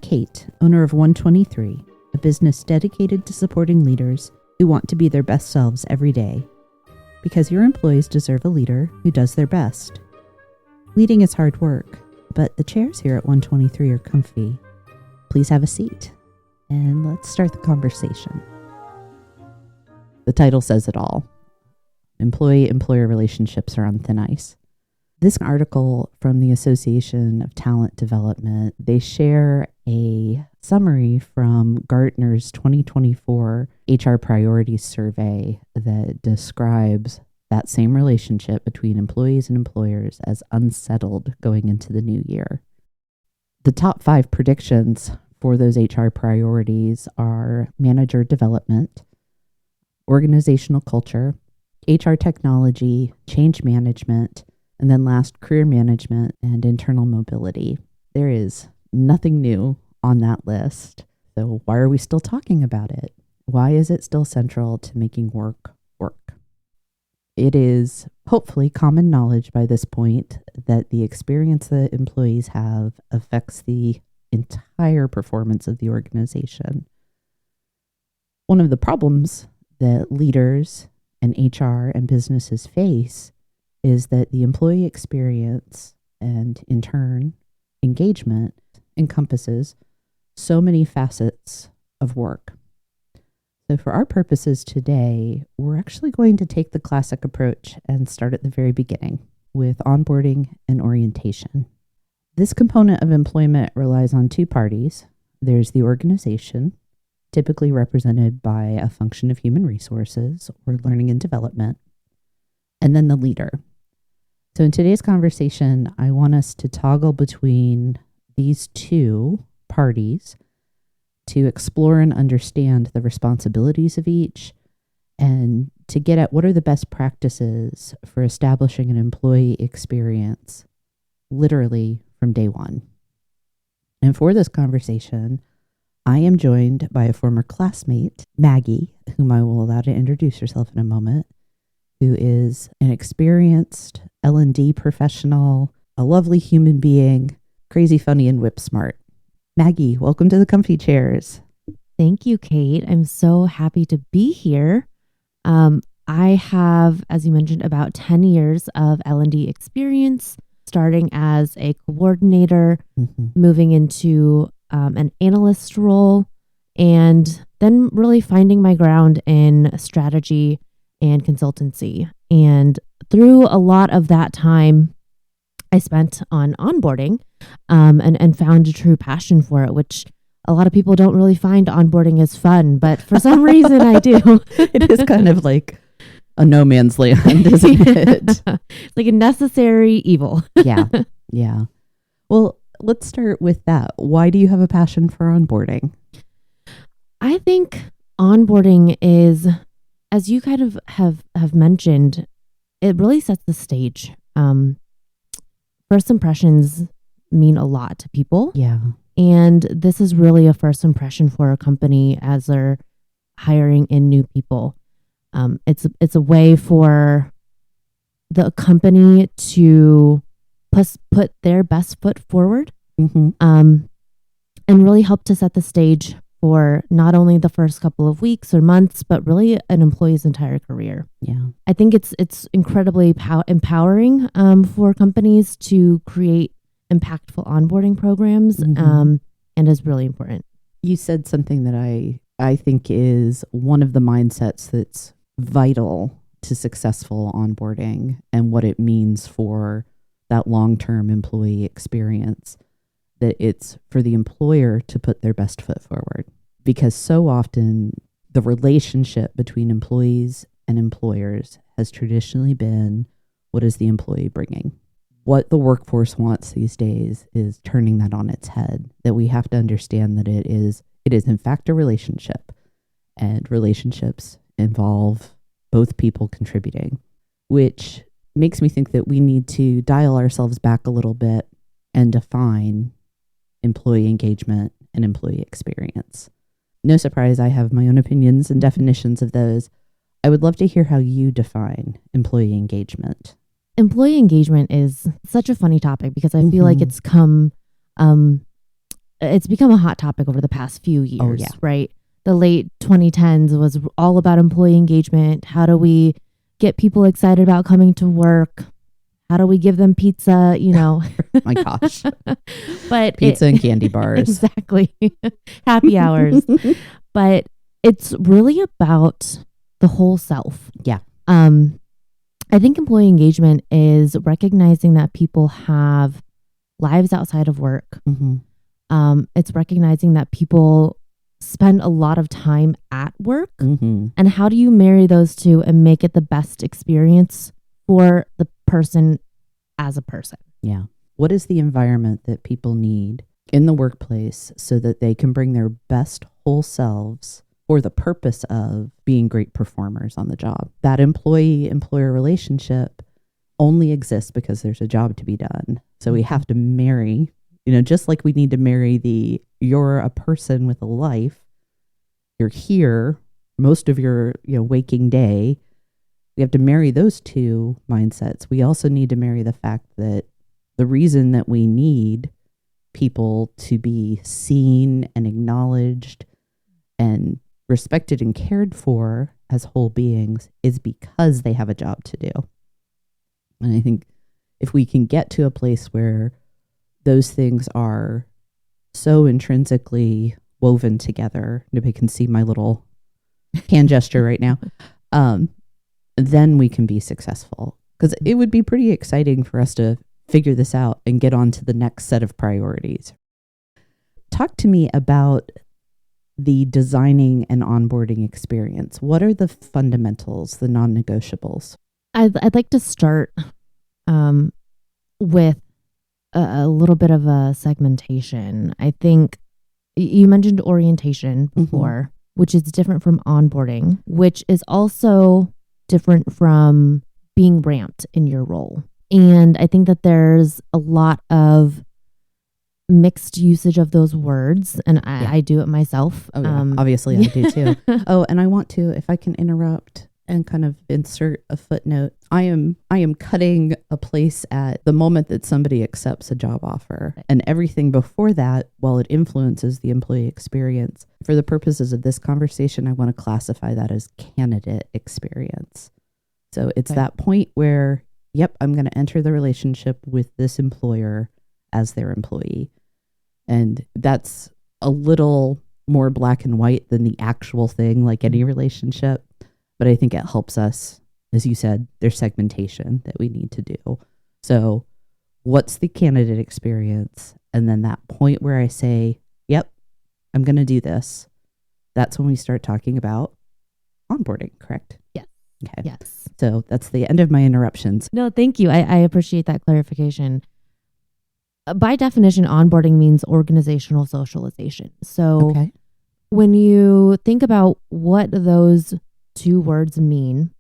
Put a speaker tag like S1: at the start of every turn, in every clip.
S1: Kate, owner of 123, a business dedicated to supporting leaders who want to be their best selves every day. Because your employees deserve a leader who does their best. Leading is hard work, but the chairs here at 123 are comfy. Please have a seat, and let's start the conversation. The title says it all. Employee-employer relationships are on thin ice. This article from the Association of Talent Development, they share a summary from Gartner's 2024 HR Priorities Survey that describes that same relationship between employees and employers as unsettled going into the new year. The top 5 predictions for those HR priorities are manager development, organizational culture, HR technology, change management, and then last, career management and internal mobility. There is nothing new on that list. So why are we still talking about it? Why is it still central to making work work? It is hopefully common knowledge by this point that the experience that employees have affects the entire performance of the organization. One of the problems that leaders and HR and businesses face is that the employee experience and, in turn, engagement encompasses so many facets of work. So for our purposes today, we're actually going to take the classic approach and start at the very beginning with onboarding and orientation. This component of employment relies on 2 parties. There's the organization, typically represented by a function of human resources or learning and development, and then the leader. So in today's conversation, I want us to toggle between these 2 parties to explore and understand the responsibilities of each and to get at what are the best practices for establishing an employee experience literally from day one. And for this conversation, I am joined by a former classmate, Maggie, whom I will allow to introduce herself in a moment, who is an experienced L&D professional, a lovely human being, crazy funny and whip smart. Maggie, welcome to the comfy chairs.
S2: Thank you, Kate. I'm so happy to be here. I have, as you mentioned, about 10 years of L&D experience, starting as a coordinator, moving into an analyst role, and then really finding my ground in strategy and consultancy. And through a lot of that time I spent on onboarding and found a true passion for it, which a lot of people don't really find onboarding as fun, but for some reason I do.
S1: It is kind of like a no man's land, isn't it?
S2: It's like a necessary evil.
S1: Yeah. Well, let's start with that. Why do you have a passion for onboarding?
S2: I think onboarding is, as you kind of have mentioned, it really sets the stage. First impressions mean a lot to people.
S1: Yeah.
S2: And this is really a first impression for a company as they're hiring in new people. It's a way for the company to put their best foot forward, and really help to set the stage for not only the first couple of weeks or months, but really an employee's entire career.
S1: Yeah.
S2: I think it's incredibly empowering for companies to create impactful onboarding programs, and is really important.
S1: You said something that I think is one of the mindsets that's vital to successful onboarding and what it means for that long-term employee experience, that it's for the employer to put their best foot forward. Because so often the relationship between employees and employers has traditionally been, what is the employee bringing? What the workforce wants these days is turning that on its head, that we have to understand that it is in fact a relationship, and relationships involve both people contributing, which makes me think that we need to dial ourselves back a little bit and define employee engagement and employee experience. No surprise, I have my own opinions and definitions of those. I would love to hear how you define employee engagement.
S2: Employee engagement is such a funny topic because I feel like it's come it's become a hot topic over the past few years,
S1: Oh, yeah.
S2: right? The late 2010s was all about employee engagement. How do we get people excited about coming to work? How do we give them pizza?
S1: My gosh.
S2: But
S1: Pizza and candy bars.
S2: Exactly. Happy hours. But it's really about the whole self.
S1: Yeah.
S2: I think employee engagement is recognizing that people have lives outside of work.
S1: Mm-hmm.
S2: It's recognizing that people spend a lot of time at work.
S1: Mm-hmm.
S2: And how do you marry those two and make it the best experience for the person as a person?
S1: Yeah. What is the environment that people need in the workplace so that they can bring their best whole selves for the purpose of being great performers on the job? That employee-employer relationship only exists because there's a job to be done. So we have to marry, just like we need to marry you're a person with a life. You're here most of your, waking day. We have to marry those two mindsets. We also need to marry the fact that the reason that we need people to be seen and acknowledged and respected and cared for as whole beings is because they have a job to do. And I think if we can get to a place where those things are so intrinsically woven together, nobody can see my little hand gesture right now, then we can be successful. Because it would be pretty exciting for us to figure this out and get on to the next set of priorities. Talk to me about the designing and onboarding experience. What are the fundamentals, the non-negotiables?
S2: I'd like to start with a little bit of a segmentation. I think you mentioned orientation before, which is different from onboarding, which is also different from being ramped in your role. And I think that there's a lot of mixed usage of those words, and I do it myself.
S1: Oh, yeah. Obviously, I do too. Oh, and I want to, if I can interrupt and kind of insert a footnote, I am cutting a place at the moment that somebody accepts a job offer, and everything before that, while it influences the employee experience, for the purposes of this conversation, I want to classify that as candidate experience. So it's that point where, yep, I'm going to enter the relationship with this employer as their employee. And that's a little more black and white than the actual thing, like any relationship. But I think it helps us, as you said, there's segmentation that we need to do. So what's the candidate experience? And then that point where I say, yep, I'm going to do this. That's when we start talking about onboarding, correct?
S2: Yes.
S1: Okay.
S2: Yes.
S1: So that's the end of my interruptions.
S2: No, thank you. I appreciate that clarification. By definition, onboarding means organizational socialization. So when you think about what those two words mean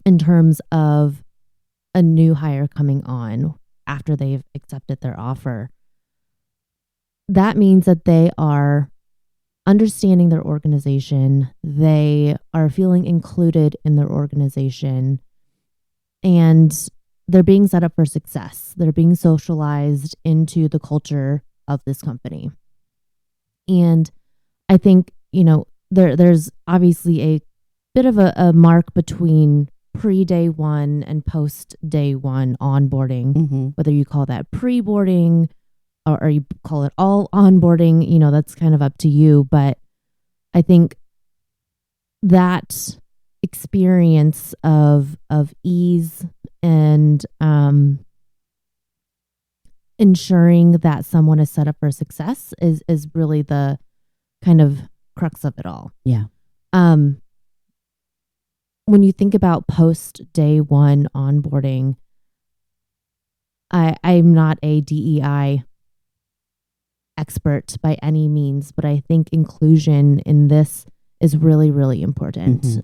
S2: in terms of a new hire coming on after they've accepted their offer, that means that they are understanding their organization, they are feeling included in their organization, and they're being set up for success. They're being socialized into the culture of this company. And I think, there's obviously a bit of a mark between pre-day one and post-day one onboarding, whether you call that pre-boarding or you call it all onboarding, that's kind of up to you. But I think that experience of ease and ensuring that someone is set up for success is really the kind of crux of it all.
S1: Yeah.
S2: When you think about post day one onboarding, I'm not a DEI expert by any means, but I think inclusion in this is really, really important.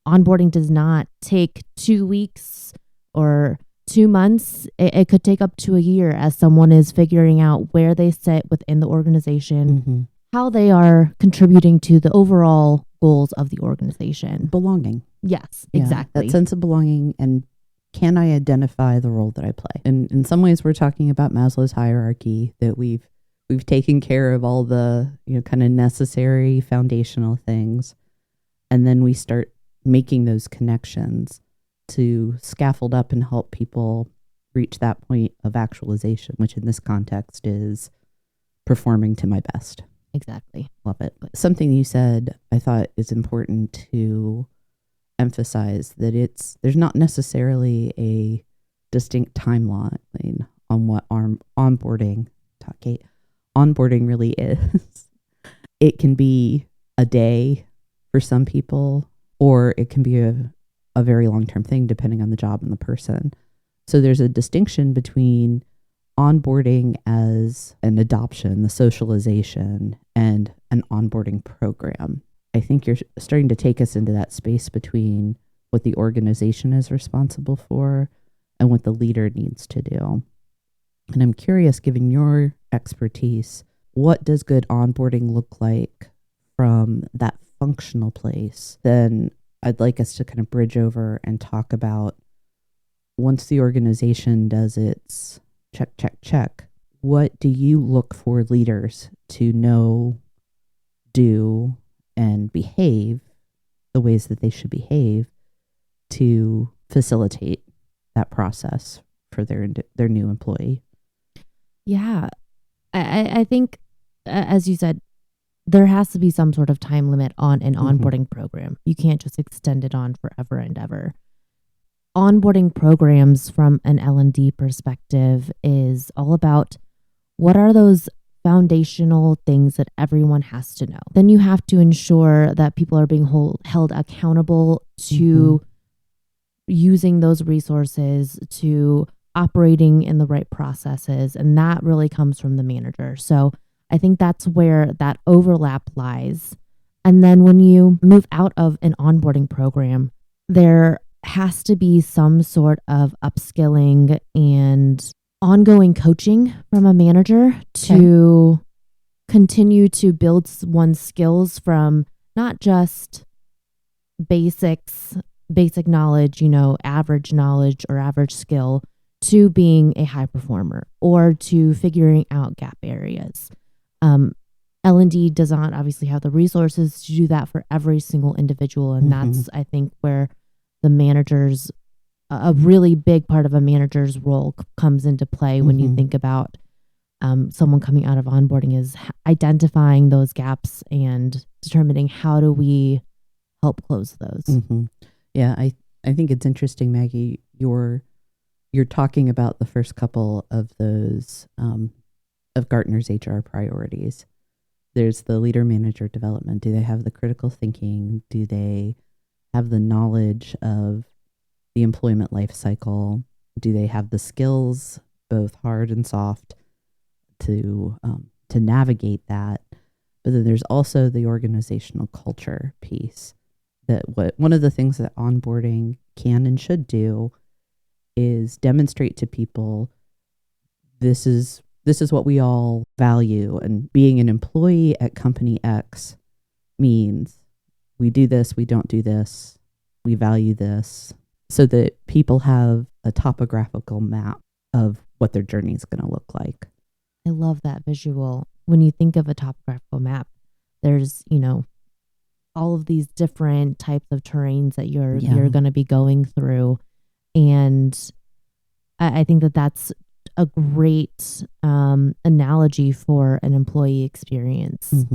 S2: Onboarding does not take 2 weeks or 2 months. It could take up to a year as someone is figuring out where they sit within the organization, how they are contributing to the overall goals of the organization.
S1: Belonging.
S2: Yes,
S1: Yeah,
S2: exactly.
S1: that sense of belonging, and can I identify the role that I play? And in some ways, we're talking about Maslow's hierarchy that we've we've taken care of all the, kind of necessary foundational things. And then we start making those connections to scaffold up and help people reach that point of actualization, which in this context is performing to my best.
S2: Exactly.
S1: Love it. Something you said I thought is important to emphasize, that there's not necessarily a distinct timeline on what onboarding really is. It can be a day for some people, or it can be a very long-term thing depending on the job and the person. So there's a distinction between onboarding as an adoption, the socialization, and an onboarding program. I think you're starting to take us into that space between what the organization is responsible for and what the leader needs to do. And I'm curious, given your expertise, what does good onboarding look like from that functional place? Then I'd like us to kind of bridge over and talk about, once the organization does its check, what do you look for leaders to know, do, and behave the ways that they should behave to facilitate that process for their new employee?
S2: Yeah. I think, as you said, there has to be some sort of time limit on an onboarding program. You can't just extend it on forever and ever. Onboarding programs from an L&D perspective is all about, what are those foundational things that everyone has to know? Then you have to ensure that people are being held accountable to using those resources, to operating in the right processes. And that really comes from the manager. So I think that's where that overlap lies. And then when you move out of an onboarding program, there has to be some sort of upskilling and ongoing coaching from a manager to continue to build one's skills from not just basic knowledge, average knowledge or average skill, to being a high performer or to figuring out gap areas. L&D does not obviously have the resources to do that for every single individual. And that's, I think, where the manager's, a really big part of a manager's role comes into play when you think about someone coming out of onboarding, is identifying those gaps and determining how do we help close those.
S1: Yeah, I think it's interesting, Maggie, you're talking about the first couple of those of Gartner's HR priorities. There's the leader manager development. Do they have the critical thinking? Do they have the knowledge of the employment life cycle? Do they have the skills, both hard and soft, to navigate that? But then there's also the organizational culture piece. One of the things that onboarding can and should do is demonstrate to people, this is what we all value, and being an employee at company X means we do this, we don't do this, we value this, so that people have a topographical map of what their journey is going to look like.
S2: I love that visual. When you think of a topographical map, there's, all of these different types of terrains that you're going to be going through. And I think that that's a great analogy for an employee experience.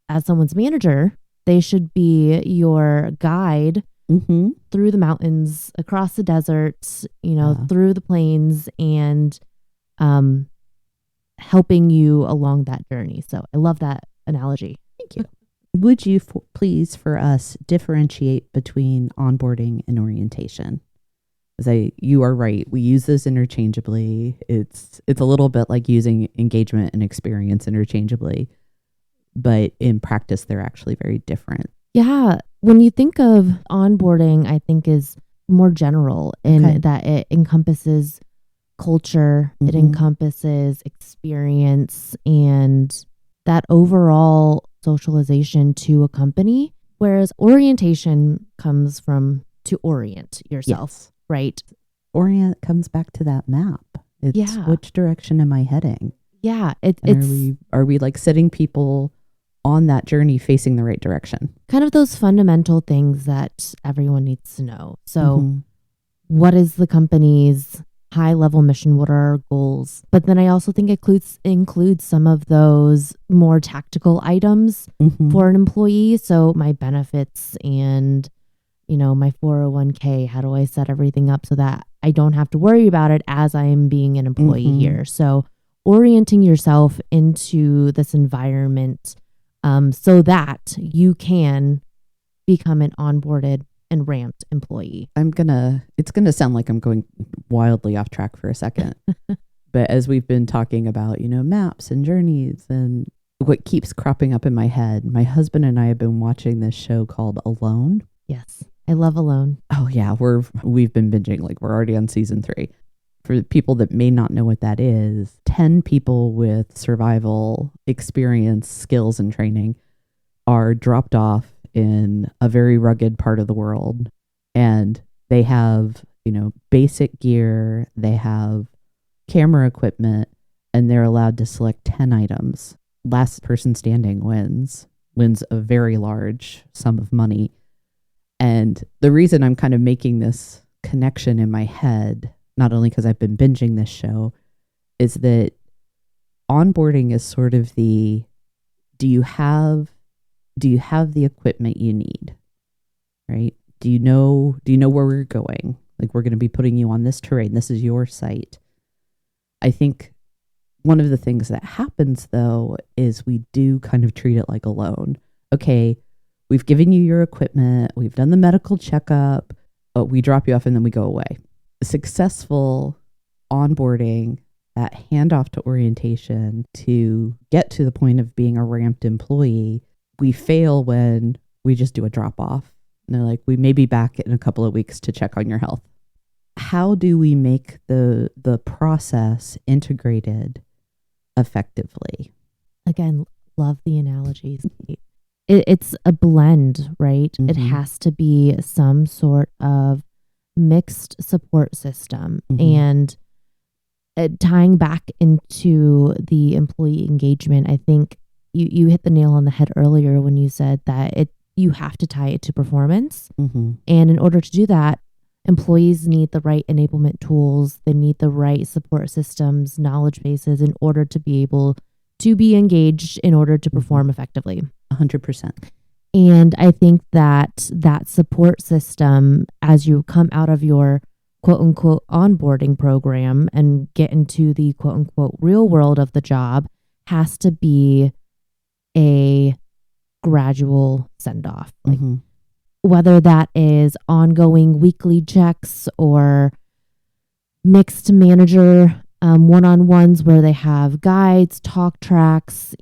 S2: As someone's manager, they should be your guide through the mountains, across the deserts, through the plains, and helping you along that journey. So I love that analogy.
S1: Thank you. Would you please, for us, differentiate between onboarding and orientation? You are right. We use those interchangeably. It's a little bit like using engagement and experience interchangeably, but in practice, they're actually very different.
S2: Yeah. When you think of onboarding, I think is more general in that it encompasses culture, it encompasses experience, and that overall socialization to a company, whereas orientation comes from to orient yourself, right?
S1: Orient comes back to that map. It's which direction am I heading?
S2: Yeah,
S1: And are we like setting people on that journey facing the right direction?
S2: kind of those fundamental things that everyone needs to know. So
S1: Mhm.
S2: what is the company's high level mission? What are our goals? But then I also think it includes some of those more tactical items
S1: Mhm.
S2: for an employee. So my benefits and, my 401k, how do I set everything up so that I don't have to worry about it as I am being an employee
S1: Mhm.
S2: here? So orienting yourself into this environment so that you can become an onboarded and ramped employee.
S1: It's gonna sound like I'm going wildly off track for a second. But as we've been talking about, maps and journeys, and what keeps cropping up in my head, my husband and I have been watching this show called Alone.
S2: Yes, I love Alone.
S1: Oh yeah, we've been binging, like we're already on season 3. For people that may not know what that is, 10 people with survival experience, skills, and training are dropped off in a very rugged part of the world. And they have, basic gear, they have camera equipment, and they're allowed to select 10 items. Last person standing wins a very large sum of money. And the reason I'm kind of making this connection in my head, not only because I've been binging this show, is that onboarding is sort of do you have the equipment you need, right? Do you know where we're going? Like, we're going to be putting you on this terrain. This is your site. I think one of the things that happens, though, is we do kind of treat it like a loan. Okay, we've given you your equipment. We've done the medical checkup. But we drop you off and then we go away. Successful onboarding, that handoff to orientation to get to the point of being a ramped employee, we fail when we just do a drop off. And they're like, we may be back in a couple of weeks to check on your health. How do we make the process integrated effectively?
S2: Again, love the analogies. It's a blend, right?
S1: Mm-hmm.
S2: It has to be some sort of mixed support system.
S1: Mm-hmm.
S2: And tying back into the employee engagement, I think you hit the nail on the head earlier when you said that you have to tie it to performance.
S1: Mm-hmm.
S2: And in order to do that, employees need the right enablement tools. They need the right support systems, knowledge bases in order to be able to be engaged in order to perform effectively.
S1: 100%.
S2: And I think that support system, as you come out of your quote unquote onboarding program and get into the quote unquote real world of the job, has to be a gradual send off. Like, whether that is ongoing weekly checks or mixed manager one-on-ones where they have guides, talk tracks,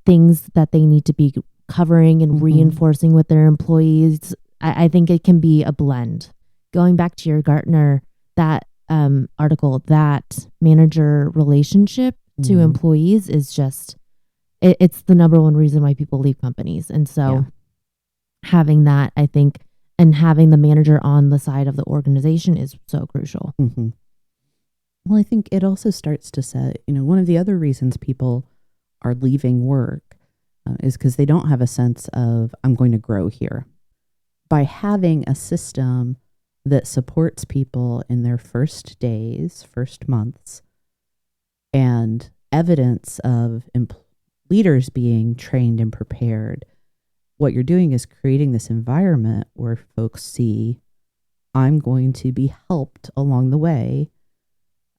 S2: things that they need to be covering and reinforcing with their employees. I think it can be a blend. Going back to your Gartner, that article, that manager relationship to employees is just, it's the number one reason why people leave companies. And so having that, I think, and having the manager on the side of the organization is so crucial.
S1: Mm-hmm. Well, I think it also starts to set, one of the other reasons people are leaving work is because they don't have a sense of, I'm going to grow here. By having a system that supports people in their first days, first months, and evidence of leaders being trained and prepared, what you're doing is creating this environment where folks see, I'm going to be helped along the way.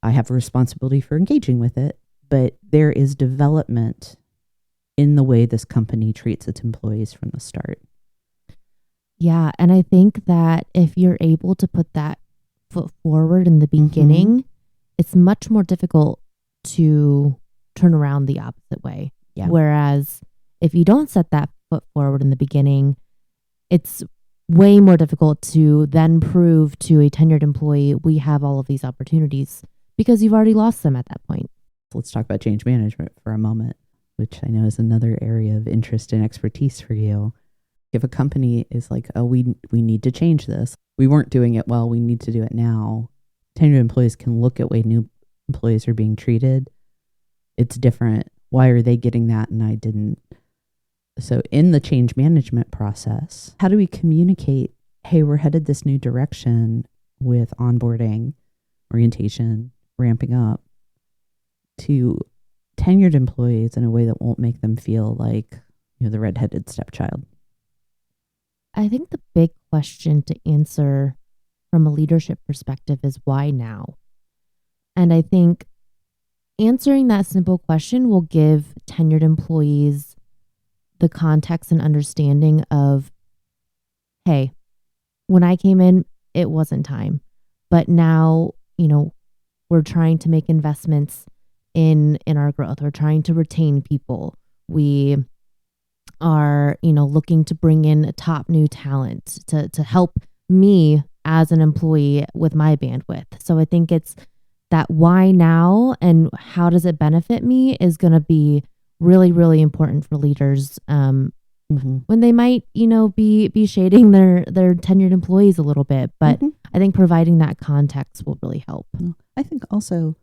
S1: I have a responsibility for engaging with it, but there is development in the way this company treats its employees from the start.
S2: Yeah, and I think that if you're able to put that foot forward in the beginning, it's much more difficult to turn around the opposite way.
S1: Yeah.
S2: Whereas if you don't set that foot forward in the beginning, it's way more difficult to then prove to a tenured employee, we have all of these opportunities, because you've already lost them at that point.
S1: Let's talk about change management for a moment, which I know is another area of interest and expertise for you. If a company is like, oh, we need to change this. We weren't doing it well. We need to do it now. Tenured employees can look at way new employees are being treated it's different. Why are they getting that and I didn't? So in the change management process, how do we communicate, hey, we're headed this new direction with onboarding, orientation, ramping up, to tenured employees in a way that won't make them feel like, the redheaded stepchild?
S2: I think the big question to answer from a leadership perspective is why now? And I think answering that simple question will give tenured employees the context and understanding of, hey, when I came in, it wasn't time. But now, we're trying to make investments in our growth. We're trying to retain people. We are, looking to bring in top new talent to help me as an employee with my bandwidth. So I think it's that why now and how does it benefit me is going to be really, really important for leaders when they might, be shading their tenured employees a little bit. But I think providing that context will really help.
S1: I think also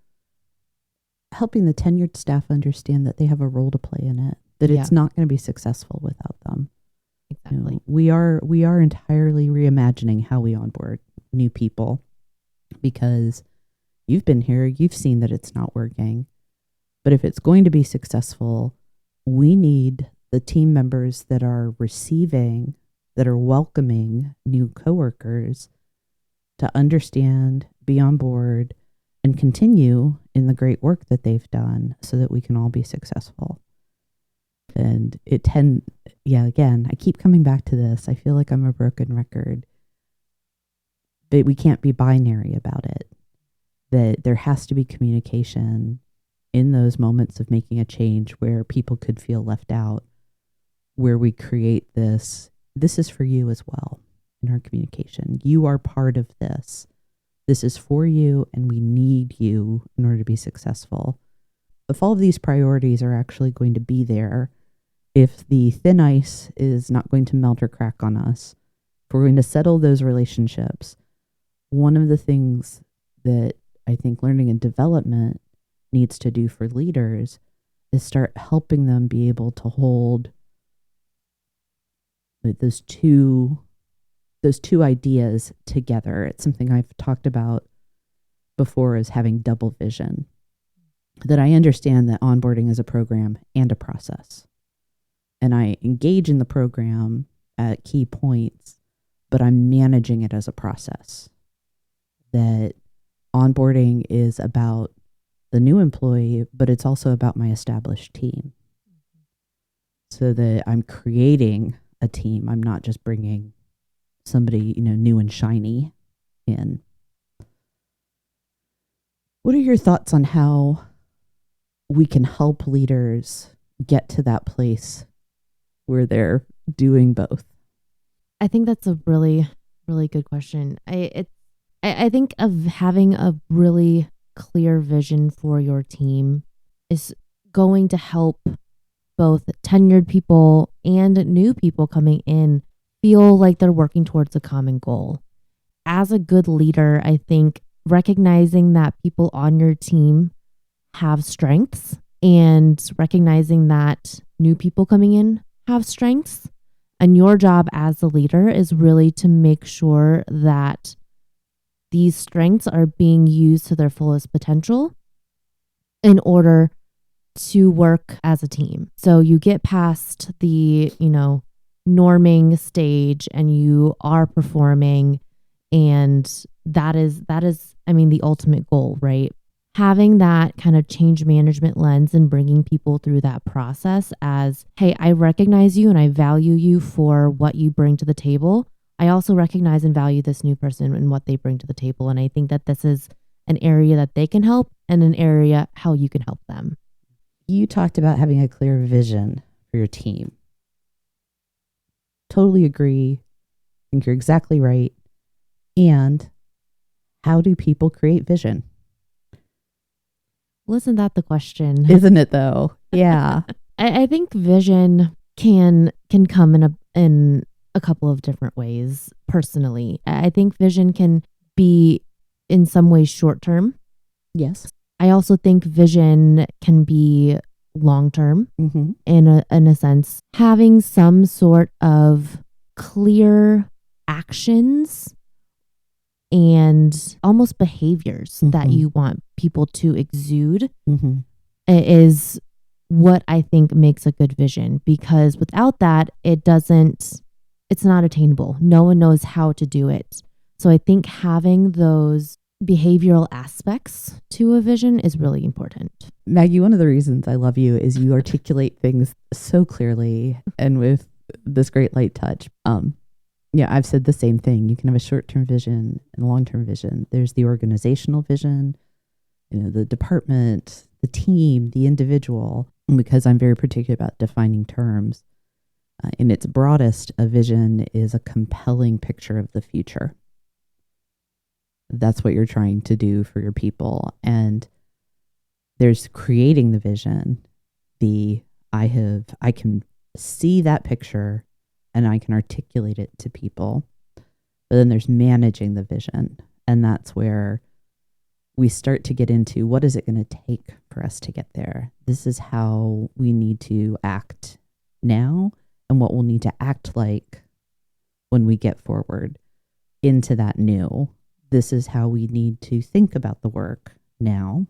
S1: helping the tenured staff understand that they have a role to play in it, that it's not going to be successful without them.
S2: Exactly.
S1: We are entirely reimagining how we onboard new people, because you've been here, you've seen that it's not working. But if it's going to be successful, we need the team members that are receiving, that are welcoming new coworkers to understand, be on board, and continue in the great work that they've done so that we can all be successful. And again, I keep coming back to this. I feel like I'm a broken record, but we can't be binary about it. That there has to be communication in those moments of making a change where people could feel left out, where we create this is for you as well in our communication. You are part of this. This is for you, and we need you in order to be successful. If all of these priorities are actually going to be there, if the thin ice is not going to melt or crack on us, if we're going to settle those relationships, one of the things that I think learning and development needs to do for leaders is start helping them be able to hold those two ideas together. It's something I've talked about before as having double vision. That I understand that onboarding is a program and a process. And I engage in the program at key points, but I'm managing it as a process. That onboarding is about the new employee, but it's also about my established team. So that I'm creating a team. I'm not just bringing somebody, new and shiny in. What are your thoughts on how we can help leaders get to that place where they're doing both?
S2: I think that's a really, really good question. I think of having a really clear vision for your team is going to help both tenured people and new people coming in feel like they're working towards a common goal. As a good leader, I think recognizing that people on your team have strengths and recognizing that new people coming in have strengths. And your job as a leader is really to make sure that these strengths are being used to their fullest potential in order to work as a team. So you get past the, norming stage and you are performing, and that is, the ultimate goal, right? Having that kind of change management lens and bringing people through that process as, hey, I recognize you and I value you for what you bring to the table. I also recognize and value this new person and what they bring to the table. And I think that this is an area that they can help and an area how you can help them.
S1: You talked about having a clear vision for your team. Totally agree. I think you're exactly right. And how do people create vision?
S2: Well, isn't that the question?
S1: Isn't it though? Yeah.
S2: I think vision can come in a couple of different ways. Personally, I think vision can be in some ways short term.
S1: Yes.
S2: I also think vision can be long-term
S1: Mm-hmm.
S2: in a sense. Having some sort of clear actions and almost behaviors that
S1: Mhm.
S2: you want people to exude
S1: Mm-hmm.
S2: is what I think makes a good vision, because without that, it's not attainable. No one knows how to do it. So I think having those behavioral aspects to a vision is really important.
S1: Maggie, one of the reasons I love you is you articulate things so clearly and with this great light touch. Yeah, I've said the same thing. You can have a short-term vision and a long-term vision. There's the organizational vision, the department, the team, the individual. And because I'm very particular about defining terms, in its broadest, a vision is a compelling picture of the future. That's what you're trying to do for your people. And there's creating the vision. I can see that picture and I can articulate it to people. But then there's managing the vision. And that's where we start to get into what is it going to take for us to get there? This is how we need to act now and what we'll need to act like when we get forward into that new. This is how we need to think about the work now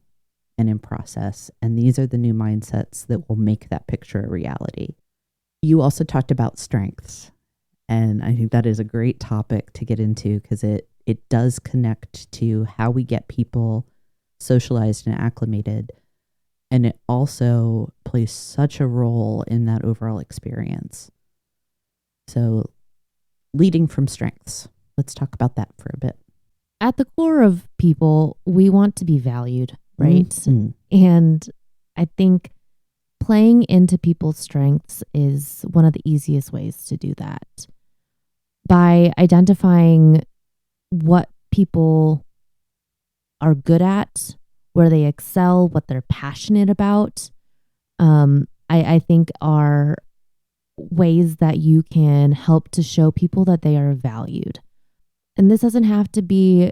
S1: and in process. And these are the new mindsets that will make that picture a reality. You also talked about strengths. And I think that is a great topic to get into because it does connect to how we get people socialized and acclimated. And it also plays such a role in that overall experience. So leading from strengths. Let's talk about that for a bit.
S2: At the core of people, we want to be valued, right?
S1: Mm-hmm.
S2: And I think playing into people's strengths is one of the easiest ways to do that. By identifying what people are good at, where they excel, what they're passionate about, I think are ways that you can help to show people that they are valued. And this doesn't have to be,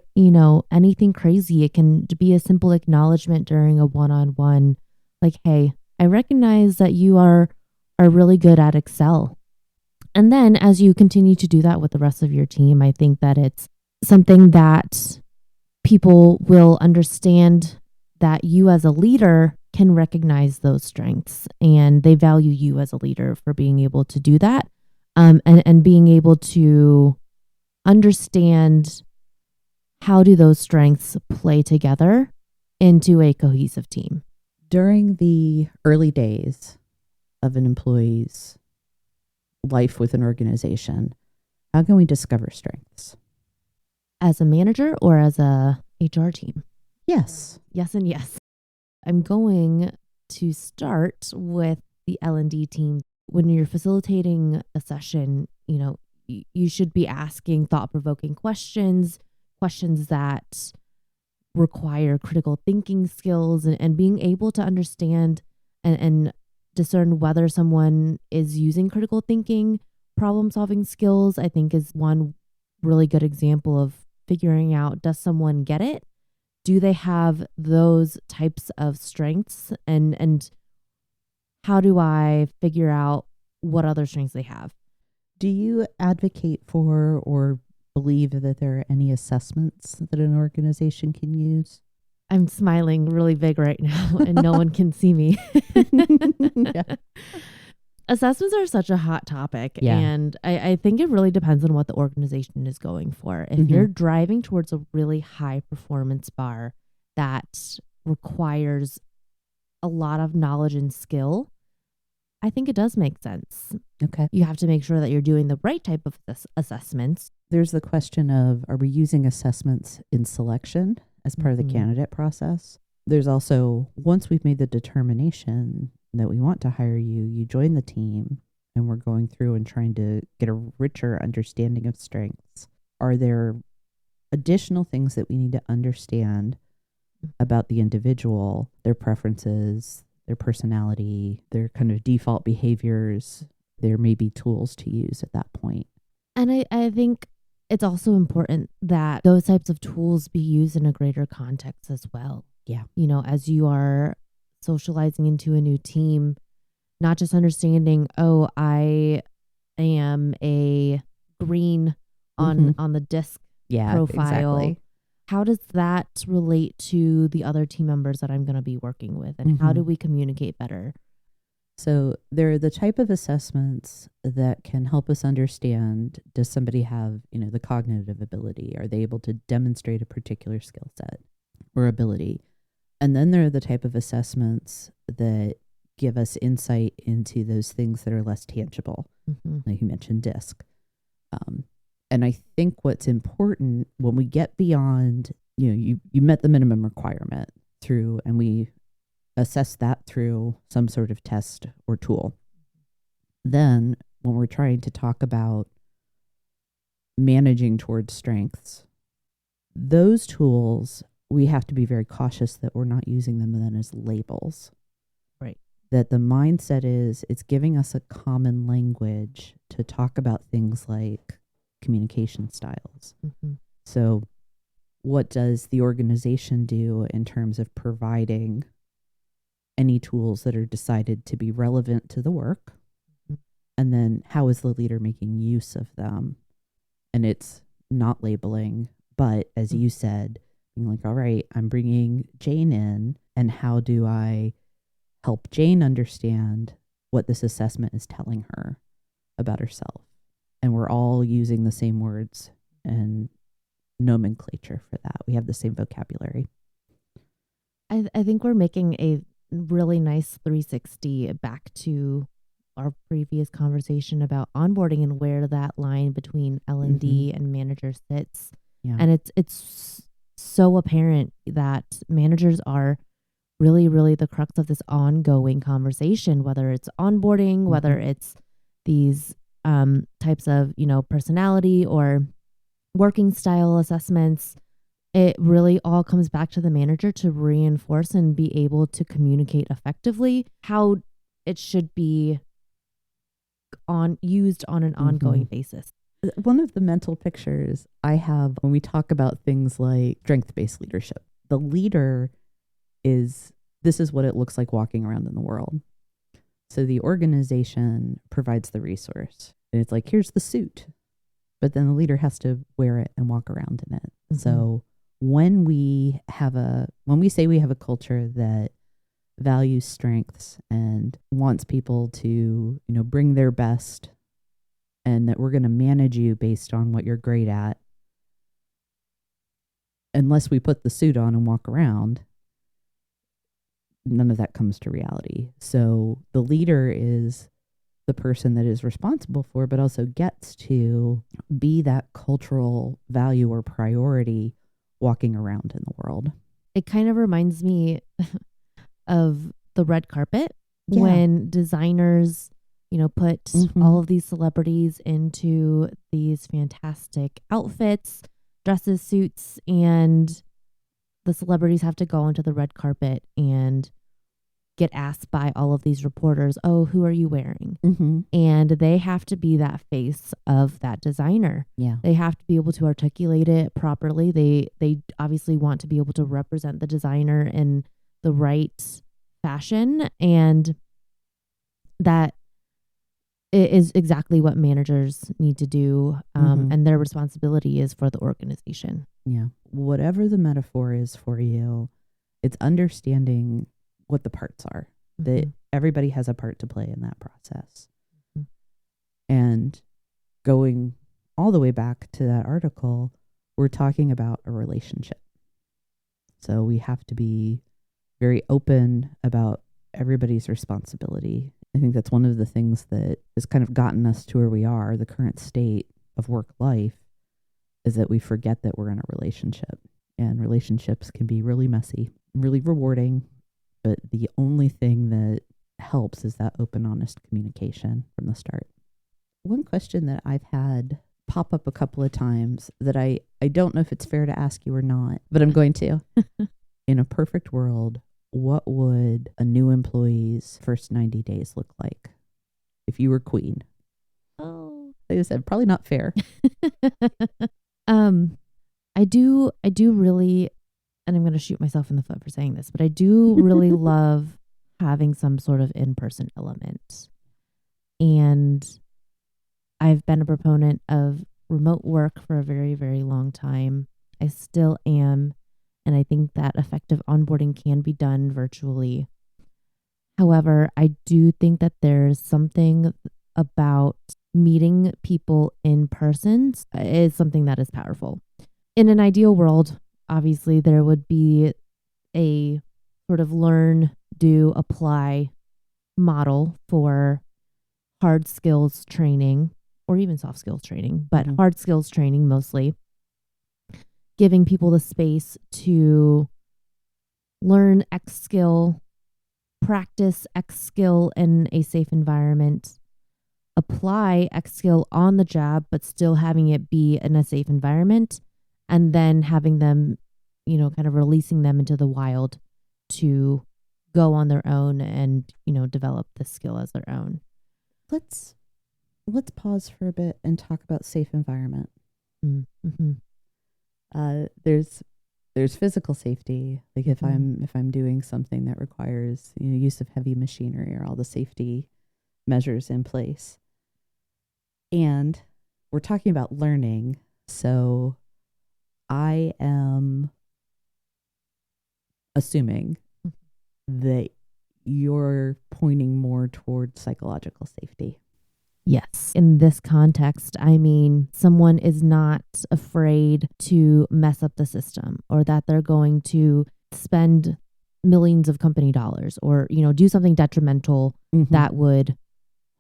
S2: anything crazy. It can be a simple acknowledgement during a one-on-one, like, hey, I recognize that you are really good at Excel. And then as you continue to do that with the rest of your team, I think that it's something that people will understand that you as a leader can recognize those strengths and they value you as a leader for being able to do that, and being able to understand how do those strengths play together into a cohesive team.
S1: During the early days of an employee's life with an organization, how can we discover strengths?
S2: As a manager or as a HR team?
S1: Yes.
S2: Yes and yes. I'm going to start with the L&D team. When you're facilitating a session, you should be asking thought-provoking questions that require critical thinking skills and being able to understand and discern whether someone is using critical thinking, problem-solving skills, I think is one really good example of figuring out, does someone get it? Do they have those types of strengths? And how do I figure out what other strengths they have?
S1: Do you advocate for or believe that there are any assessments that an organization can use?
S2: I'm smiling really big right now and no one can see me.
S1: Yeah.
S2: Assessments are such a hot topic.
S1: Yeah.
S2: And I think it really depends on what the organization is going for. If you're driving towards a really high performance bar that requires a lot of knowledge and skill, I think it does make sense.
S1: Okay.
S2: You have to make sure that you're doing the right type of assessments.
S1: There's the question of, are we using assessments in selection as part of the candidate process? There's also, once we've made the determination that we want to hire you, you join the team and we're going through and trying to get a richer understanding of strengths. Are there additional things that we need to understand about the individual, their preferences, their personality, their kind of default behaviors? There may be tools to use at that point.
S2: And I think it's also important that those types of tools be used in a greater context as well.
S1: Yeah.
S2: As you are socializing into a new team, not just understanding, oh, I am a green on the disc
S1: Yeah,
S2: profile.
S1: exactly.
S2: How does that relate to the other team members that I'm going to be working with? And how do we communicate better?
S1: So they're the type of assessments that can help us understand, does somebody have, the cognitive ability? Are they able to demonstrate a particular skill set or ability? And then there are the type of assessments that give us insight into those things that are less tangible. Like you mentioned, DISC. And I think what's important when we get beyond, you met the minimum requirement through, and we assess that through some sort of test or tool. Then when we're trying to talk about managing towards strengths, those tools, we have to be very cautious that we're not using them then as labels.
S2: Right.
S1: That the mindset is it's giving us a common language to talk about things like communication styles. So what does the organization do in terms of providing any tools that are decided to be relevant to the work? And then how is the leader making use of them? And it's not labeling, but as you said, being like, all right, I'm bringing Jane in, and how do I help Jane understand what this assessment is telling her about herself? And we're all using the same words and nomenclature for that. We have the same vocabulary.
S2: I think we're making a really nice 360 back to our previous conversation about onboarding and where that line between L&D and manager sits.
S1: Yeah.
S2: And it's so apparent that managers are really, really the crux of this ongoing conversation, whether it's onboarding, whether it's these types of, personality or working style assessments. It really all comes back to the manager to reinforce and be able to communicate effectively how it should be used on an ongoing basis.
S1: One of the mental pictures I have when we talk about things like strength-based leadership, the leader this is what it looks like walking around in the world. So the organization provides the resource. And it's like, here's the suit. But then the leader has to wear it and walk around in it. So when we say we have a culture that values strengths and wants people to, bring their best, and that we're going to manage you based on what you're great at, unless we put the suit on and walk around, none of that comes to reality. So the leader is the person that is responsible for, but also gets to be that cultural value or priority walking around in the world.
S2: It kind of reminds me of the red carpet when designers, put all of these celebrities into these fantastic outfits, dresses, suits, and the celebrities have to go onto the red carpet and get asked by all of these reporters, oh, who are you wearing? And they have to be that face of that designer.
S1: Yeah.
S2: They have to be able to articulate it properly. They obviously want to be able to represent the designer in the right fashion. And that is exactly what managers need to do. And their responsibility is for the organization.
S1: Yeah. Whatever the metaphor is for you, it's understanding what the parts are, that everybody has a part to play in that process. And going all the way back to that article, we're talking about a relationship. So we have to be very open about everybody's responsibility. I think that's one of the things that has kind of gotten us to where we are, the current state of work life, is that we forget that we're in a relationship. And relationships can be really messy, really rewarding, but the only thing that helps is that open, honest communication from the start. One question that I've had pop up a couple of times that I don't know if it's fair to ask you or not, but I'm going to. In a perfect world, what would a new employee's first 90 days look like if you were queen?
S2: Oh,
S1: Like I said, probably not fair.
S2: I do really and I'm going to shoot myself in the foot for saying this, but I do really love having some sort of in-person element. And I've been a proponent of remote work for a very, very long time. I still am. And I think that effective onboarding can be done virtually. However, I do think that there's something about meeting people in person is something that is powerful. In an ideal world, obviously, there would be a sort of learn, do, apply model for hard skills training or even soft skills training, but hard skills training mostly, giving people the space to learn X skill, practice X skill in a safe environment, apply X skill on the job, but still having it be in a safe environment, and then having them, kind of releasing them into the wild to go on their own and, develop the skill as their own.
S1: Let's pause for a bit and talk about safe environment.
S2: Mm-hmm.
S1: There's physical safety, like if I'm doing something that requires use of heavy machinery or all the safety measures in place. And we're talking about learning, so I am assuming that you're pointing more towards psychological safety.
S2: Yes. In this context, I mean, someone is not afraid to mess up the system or that they're going to spend millions of company dollars or, do something detrimental that would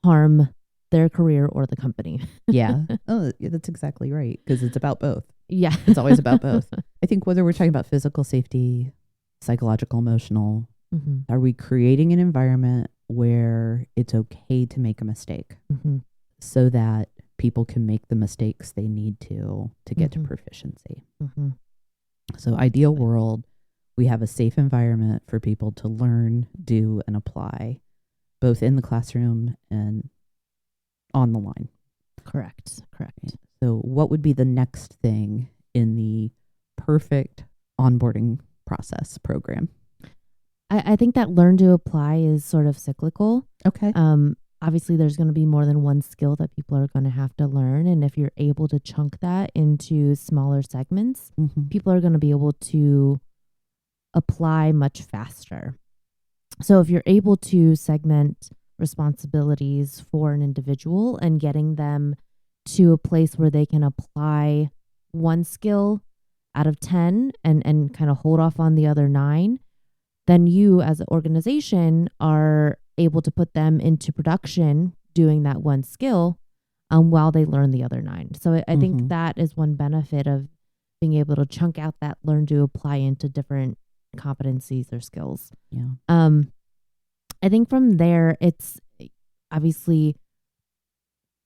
S2: harm their career or the company.
S1: Yeah. Oh, that's exactly right. Because it's about both.
S2: Yeah.
S1: It's always about both. I think whether we're talking about physical safety, psychological, emotional, are we creating an environment where it's okay to make a mistake so that people can make the mistakes they need to get to proficiency? So ideal world, we have a safe environment for people to learn, do, and apply, both in the classroom and on the line.
S2: Correct.
S1: So what would be the next thing in the perfect onboarding process program?
S2: I think that learn to apply is sort of cyclical.
S1: Okay.
S2: Obviously, there's going to be more than one skill that people are going to have to learn. And if you're able to chunk that into smaller segments, people are going to be able to apply much faster. So if you're able to segment responsibilities for an individual and getting them to a place where they can apply one skill out of 10 and kind of hold off on the other 9, then you as an organization are able to put them into production doing that one skill while they learn the other 9. So I think that is one benefit of being able to chunk out that learn to apply into different competencies or skills.
S1: Yeah.
S2: I think from there, it's obviously,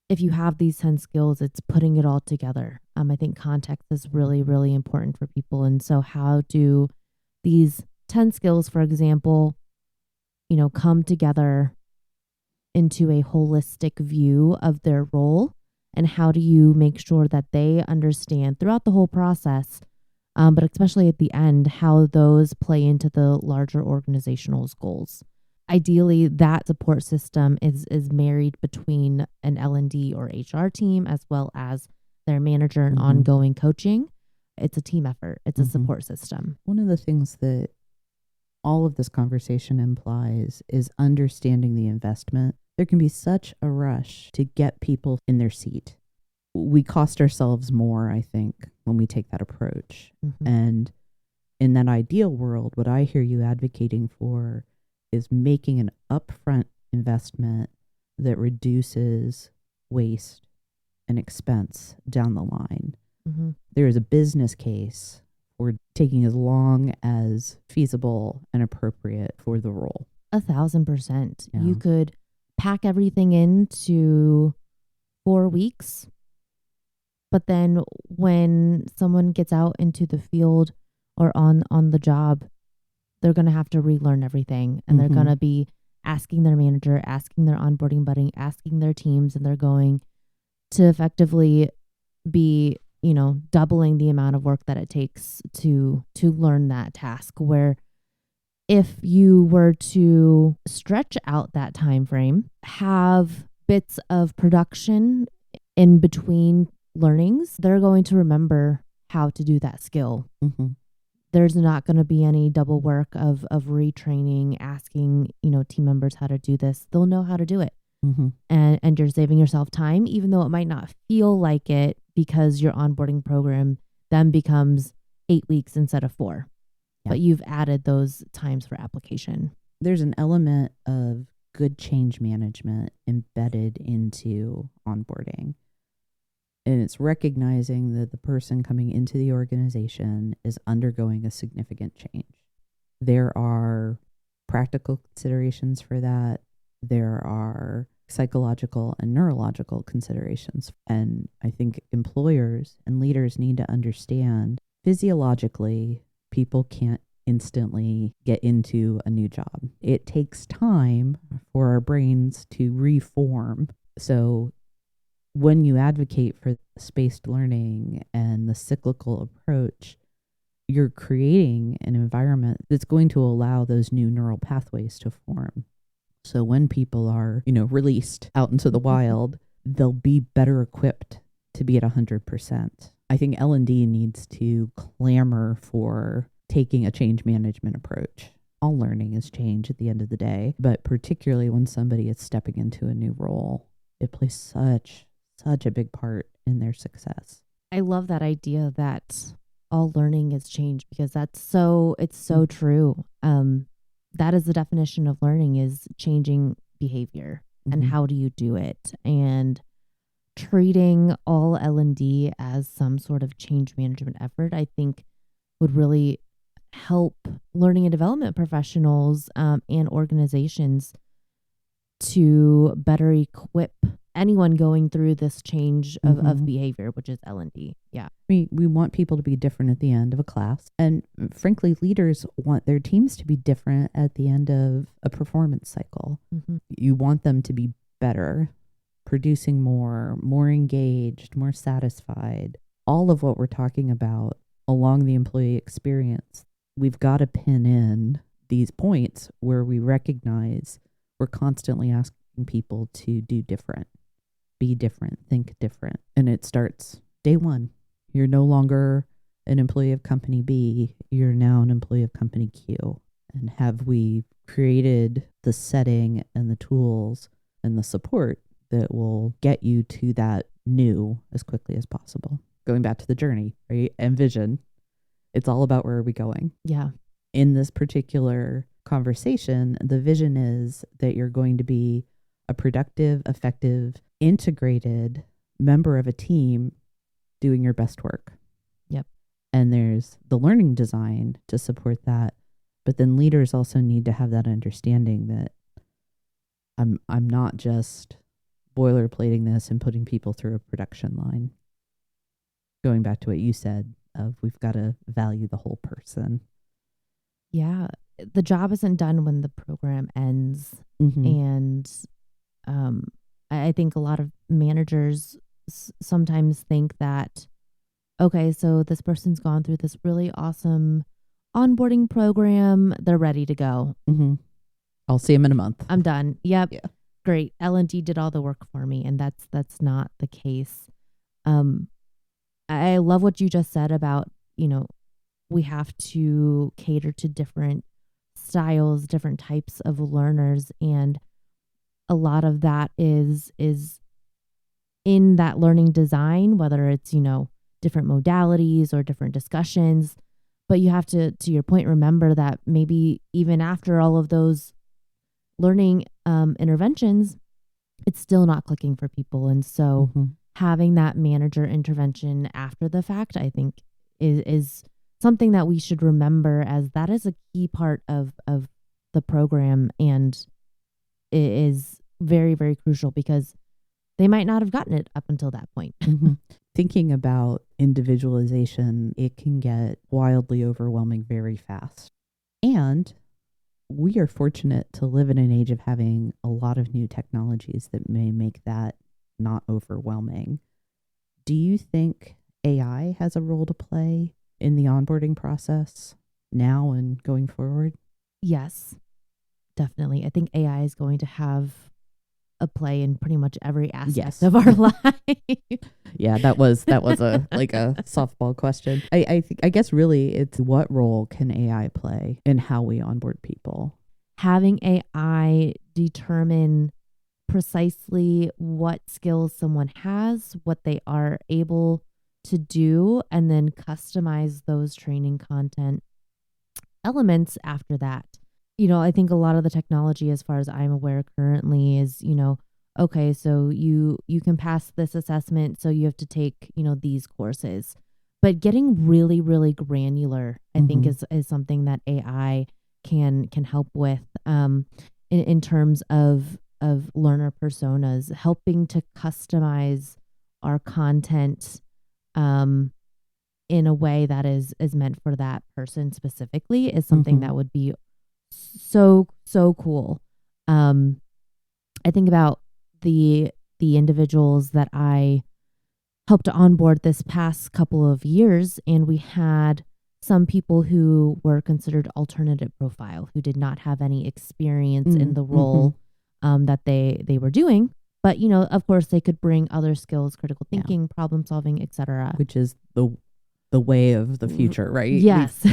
S2: if you have these 10 skills, it's putting it all together. I think context is really, really important for people. And so how do these 10 skills, for example, come together into a holistic view of their role? And how do you make sure that they understand throughout the whole process, but especially at the end, how those play into the larger organizational goals? Ideally, that support system is married between an L&D or HR team as well as their manager and ongoing coaching. It's a team effort. It's a support system.
S1: One of the things that all of this conversation implies is understanding the investment. There can be such a rush to get people in their seat. We cost ourselves more, I think, when we take that approach. And in that ideal world, what I hear you advocating for is making an upfront investment that reduces waste and expense down the line. There is a business case for taking as long as feasible and appropriate for the role.
S2: 1,000%.
S1: Yeah.
S2: You could pack everything into 4 weeks, but then when someone gets out into the field or on the job, they're going to have to relearn everything, and they're going to be asking their manager, asking their onboarding buddy, asking their teams, and they're going to effectively be doubling the amount of work that it takes to learn that task, where if you were to stretch out that time frame, have bits of production in between learnings, they're going to remember how to do that skill.
S1: Mm-hmm.
S2: There's not going to be any double work of retraining, asking, team members how to do this. They'll know how to do it.
S1: Mm-hmm.
S2: And you're saving yourself time, even though it might not feel like it, because your onboarding program then becomes 8 weeks instead of 4. Yeah. But you've added those times for application.
S1: There's an element of good change management embedded into onboarding. And it's recognizing that the person coming into the organization is undergoing a significant change. There are practical considerations for that. There are psychological and neurological considerations. And I think employers and leaders need to understand physiologically, people can't instantly get into a new job. It takes time for our brains to reform. So when you advocate for spaced learning and the cyclical approach, you're creating an environment that's going to allow those new neural pathways to form. So when people are, released out into the wild, they'll be better equipped to be at 100%. I think L&D needs to clamor for taking a change management approach. All learning is change at the end of the day, but particularly when somebody is stepping into a new role, it plays such a big part in their success.
S2: I love that idea that all learning is change, because it's so true. That is the definition of learning, is changing behavior. Mm-hmm. And how do you do it? And treating all L&D as some sort of change management effort, I think, would really help learning and development professionals and organizations to better equip anyone going through this change of behavior, which is L&D. Yeah.
S1: We want people to be different at the end of a class. And frankly, leaders want their teams to be different at the end of a performance cycle. Mm-hmm. You want them to be better, producing more engaged, more satisfied. All of what we're talking about along the employee experience, we've got to pin in these points where we recognize we're constantly asking people to do different. Be different, think different. And it starts day one. You're no longer an employee of company B. You're now an employee of company Q. And have we created the setting and the tools and the support that will get you to that new as quickly as possible? Going back to the journey, right? And vision. It's all about where are we going?
S2: Yeah.
S1: In this particular conversation, the vision is that you're going to be a productive, effective, integrated member of a team doing your best work.
S2: Yep.
S1: And there's the learning design to support that. But then leaders also need to have that understanding that I'm not just boilerplating this and putting people through a production line. Going back to what you said of we've got to value the whole person.
S2: Yeah. The job isn't done when the program ends. Mm-hmm. And I think a lot of managers sometimes think that, okay, so this person's gone through this really awesome onboarding program. They're ready to go.
S1: Mm-hmm. I'll see them in a month.
S2: I'm done. Yep.
S1: Yeah.
S2: Great. L&D did all the work for me. And that's not the case. I love what you just said about, we have to cater to different styles, different types of learners. And a lot of that is in that learning design, whether it's, different modalities or different discussions. But you have to your point, remember that maybe even after all of those learning interventions, it's still not clicking for people. And so having that manager intervention after the fact, I think is something that we should remember, as that is a key part of the program, and it is very, very crucial because they might not have gotten it up until that point.
S1: Mm-hmm. Thinking about individualization, it can get wildly overwhelming very fast. And we are fortunate to live in an age of having a lot of new technologies that may make that not overwhelming. Do you think AI has a role to play in the onboarding process now and going forward?
S2: Yes, definitely. I think AI is going to have a play in pretty much every aspect
S1: Yes.
S2: of our life.
S1: Yeah, that was a like a softball question. I guess really it's what role can AI play in how we onboard people?
S2: Having AI determine precisely what skills someone has, what they are able to do, and then customize those training content elements after that. I think a lot of the technology, as far as I'm aware currently, is, okay, so you can pass this assessment, so you have to take, these courses. But getting really, really granular, I think is something that AI can help with, in terms of learner personas, helping to customize our content in a way that is meant for that person specifically is something that would be so cool. I think about the individuals that I helped to onboard this past couple of years, and we had some people who were considered alternative profile, who did not have any experience in the role that they were doing. But, of course, they could bring other skills, critical thinking, problem solving, etc.
S1: Which is the way of the future, right?
S2: Yes.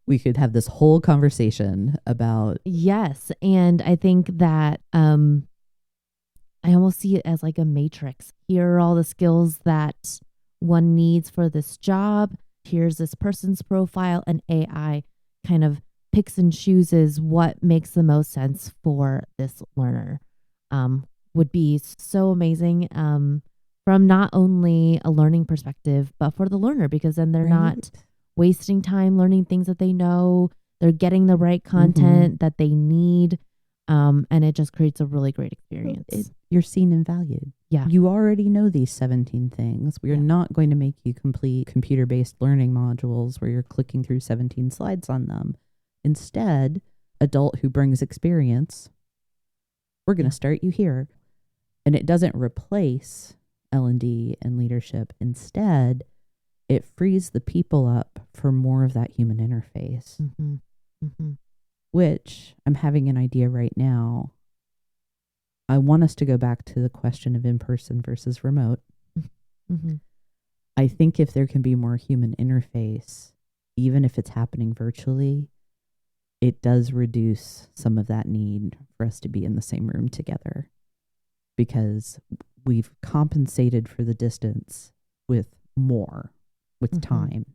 S1: We could have this whole conversation about.
S2: Yes. And I think that I almost see it as like a matrix. Here are all the skills that one needs for this job. Here's this person's profile, and AI kind of picks and chooses what makes the most sense for this learner. Would be so amazing from not only a learning perspective, but for the learner, because then they're not wasting time learning things that they know. They're getting the right content that they need. And it just creates a really great experience.
S1: You're seen and valued.
S2: Yeah.
S1: You already know these 17 things. We are not going to make you complete computer-based learning modules where you're clicking through 17 slides on them. Instead, adult who brings experience, we're going to start you here. And it doesn't replace L&D and leadership. Instead, it frees the people up for more of that human interface. Which I'm having an idea right now. I want us to go back to the question of in-person versus remote. I think if there can be more human interface, even if it's happening virtually, it does reduce some of that need for us to be in the same room together, because we've compensated for the distance with time.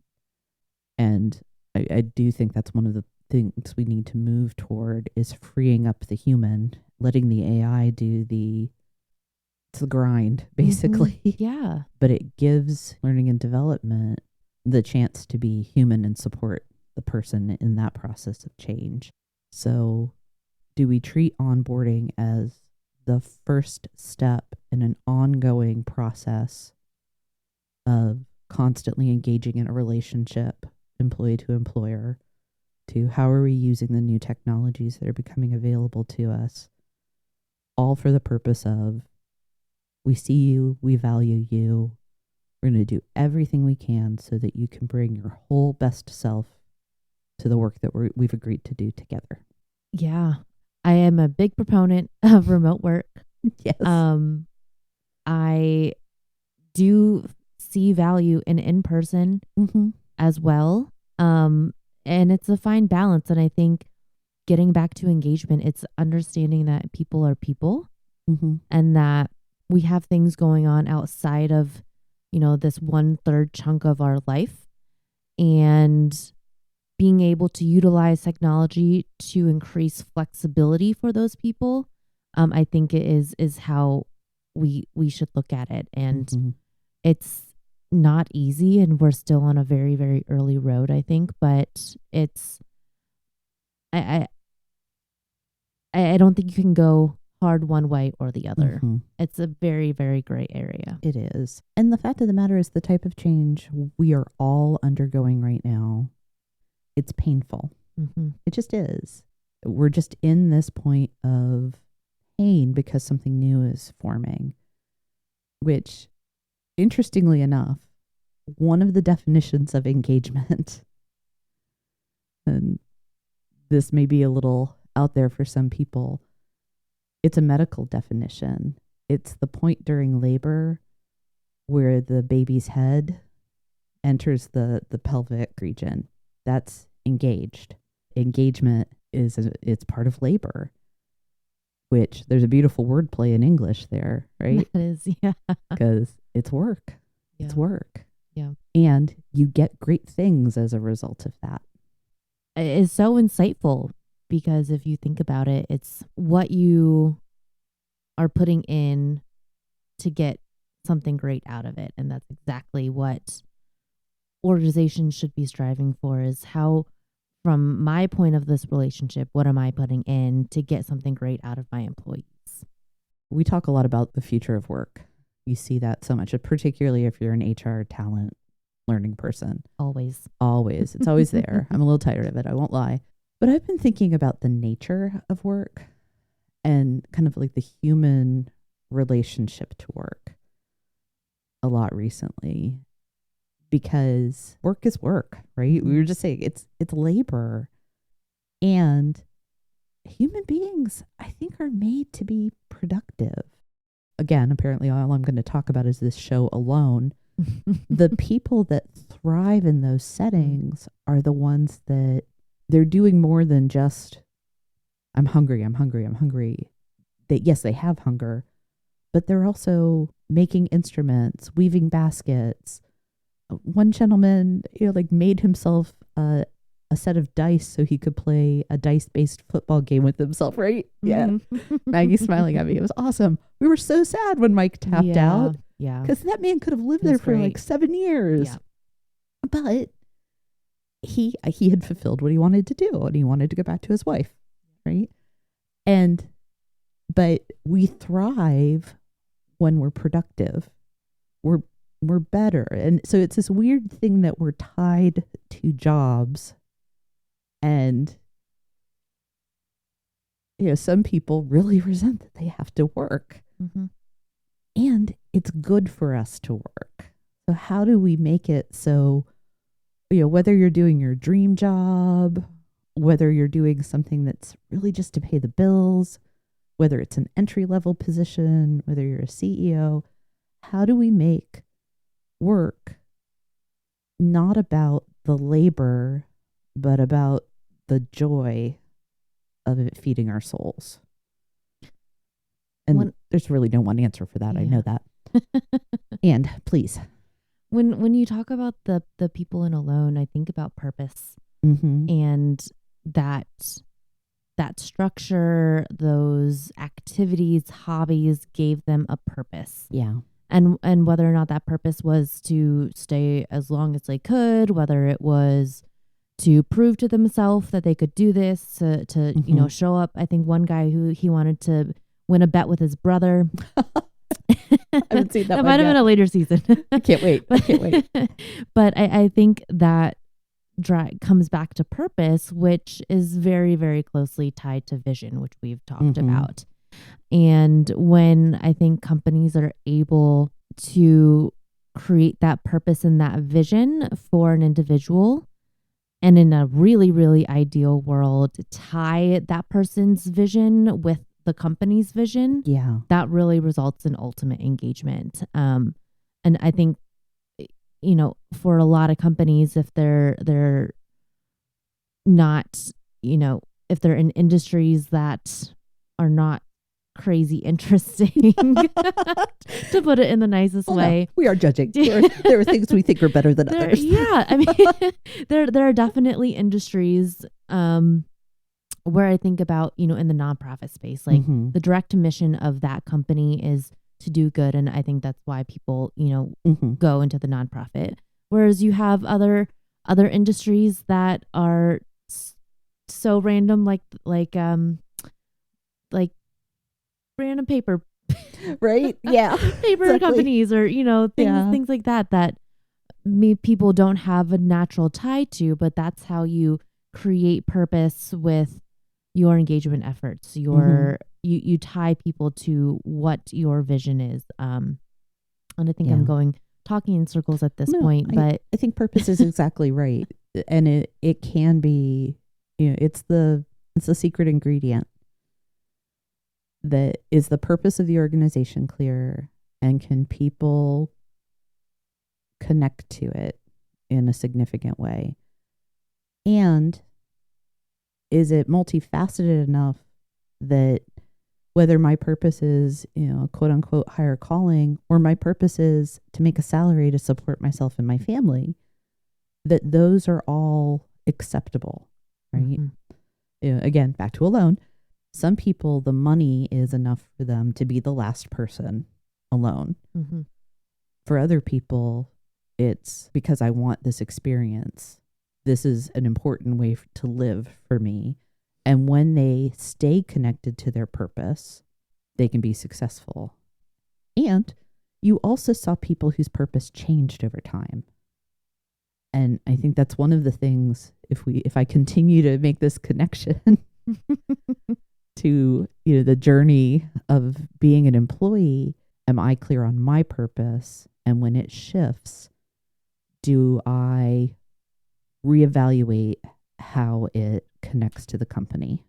S1: And I do think that's one of the things we need to move toward, is freeing up the human, letting the AI do the grind, basically.
S2: Yeah.
S1: But it gives learning and development the chance to be human and support the person in that process of change. So do we treat onboarding as the first step in an ongoing process of constantly engaging in a relationship, employee to employer, to how are we using the new technologies that are becoming available to us, all for the purpose of, we see you, we value you, we're going to do everything we can so that you can bring your whole best self to the work that we've agreed to do together.
S2: Yeah. I am a big proponent of remote work.
S1: Yes.
S2: I do see value in person as well. And it's a fine balance. And I think getting back to engagement, it's understanding that people are people and that we have things going on outside of, this 1/3 chunk of our life, and being able to utilize technology to increase flexibility for those people. I think it is how we should look at it. And it's not easy, and we're still on a very, very early road, I think, but it's, I don't think you can go hard one way or the other. It's a very, very gray area.
S1: It is. And the fact of the matter is, the type of change we are all undergoing right now, it's painful. It just is. We're just in this point of pain because something new is forming, which, interestingly enough, one of the definitions of engagement, and this may be a little out there for some people, it's a medical definition. It's the point during labor where the baby's head enters the pelvic region. That's engaged. Engagement it's part of labor, which there's a beautiful wordplay in English there, right?
S2: That is, yeah.
S1: Because it's work.
S2: Yeah.
S1: It's work.
S2: Yeah.
S1: And you get great things as a result of that.
S2: It's so insightful because if you think about it, it's what you are putting in to get something great out of it. And that's exactly what organizations should be striving for, is how, from my point of this relationship, what am I putting in to get something great out of my employees?
S1: We talk a lot about the future of work. You see that so much, particularly if you're an HR talent learning person.
S2: Always.
S1: Always. It's always there. I'm a little tired of it, I won't lie. But I've been thinking about the nature of work and kind of like the human relationship to work a lot recently, because work is work, right? We were just saying it's labor, and human beings, I think, are made to be productive. Again, apparently all I'm going to talk about is this show alone. The people that thrive in those settings are the ones that they're doing more than just, I'm hungry. That, yes, they have hunger, but they're also making instruments, weaving baskets. One gentleman, made himself a set of dice so he could play a dice-based football game with himself, right? Yeah. Maggie's smiling at me. It was awesome. We were so sad when Mike tapped out.
S2: Yeah.
S1: Because that man could have lived there for like 7 years.
S2: Yeah.
S1: But he had fulfilled what he wanted to do, and he wanted to go back to his wife, right? But we thrive when we're productive. We're better. And so it's this weird thing that we're tied to jobs. And some people really resent that they have to work.
S2: Mm-hmm.
S1: And it's good for us to work. So how do we make it so, whether you're doing your dream job, whether you're doing something that's really just to pay the bills, whether it's an entry-level position, whether you're a CEO, how do we make work not about the labor, but about the joy of it feeding our souls? And there's really no one answer for that. Yeah. I know that. And please.
S2: When you talk about the people in Alone, I think about purpose.
S1: Mm-hmm.
S2: And that structure, those activities, hobbies gave them a purpose.
S1: Yeah.
S2: And whether or not that purpose was to stay as long as they could, whether it was to prove to themselves that they could do this, to
S1: mm-hmm.
S2: Show up. I think one guy who he wanted to win a bet with his brother.
S1: I haven't seen that.
S2: That might have been a later season.
S1: I can't wait.
S2: But I think that comes back to purpose, which is very, very closely tied to vision, which we've talked
S1: mm-hmm.
S2: about. And when I think companies are able to create that purpose and that vision for an individual, and in a really, really ideal world, tie that person's vision with the company's vision, that really results in ultimate engagement. And I think, for a lot of companies, if they're not, if they're in industries that are not crazy interesting, to put it in the nicest way.
S1: No, we are judging. There are things we think are better than others.
S2: Yeah, I mean, there are definitely industries where I think about, in the nonprofit space, like
S1: mm-hmm.
S2: the direct mission of that company is to do good. And I think that's why people,
S1: mm-hmm.
S2: go into the nonprofit. Whereas you have other industries that are so random, like random paper,
S1: right? Yeah,
S2: paper exactly. companies, or things like that people don't have a natural tie to. But that's how you create purpose with your engagement efforts. You tie people to what your vision is. And I think I'm going talking in circles at this
S1: No,
S2: point, but
S1: I think purpose is exactly right. And it can be, it's the secret ingredient. That is the purpose of the organization clear, and can people connect to it in a significant way? And is it multifaceted enough that whether my purpose is, quote unquote, higher calling, or my purpose is to make a salary to support myself and my family, that those are all acceptable, right? Again, back to alone. Some people, the money is enough for them to be the last person alone. For other people, it's because I want this experience. This is an important way to live for me. And when they stay connected to their purpose, they can be successful. And you also saw people whose purpose changed over time. And I think that's one of the things, if I continue to make this connection to the journey of being an employee, am I clear on my purpose? And when it shifts, do I reevaluate how it connects to the company?